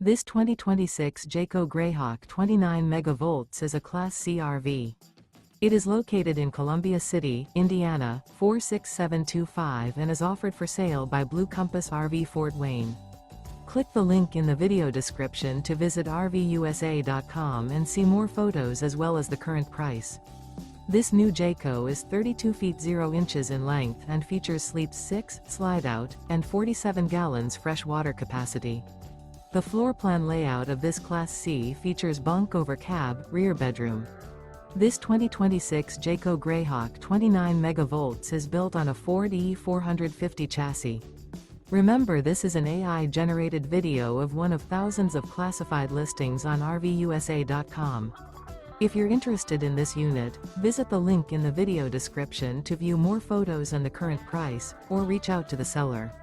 This 2026 Jayco Greyhawk 29MV is a Class C RV. It is located in Columbia City, Indiana, 46725 and is offered for sale by Blue Compass RV Fort Wayne. Click the link in the video description to visit RVUSA.com and see more photos as well as the current price. This new Jayco is 32 feet 0 inches in length and features sleeps 6, Slideout, and 47 gallons fresh water capacity. The floor plan layout of this Class C features bunk over cab, rear bedroom. This 2026 Jayco Greyhawk 29MV is built on a Ford E450 chassis. Remember, this is an AI-generated video of one of thousands of classified listings on RVUSA.com. If you're interested in this unit, visit the link in the video description to view more photos and the current price, or reach out to the seller.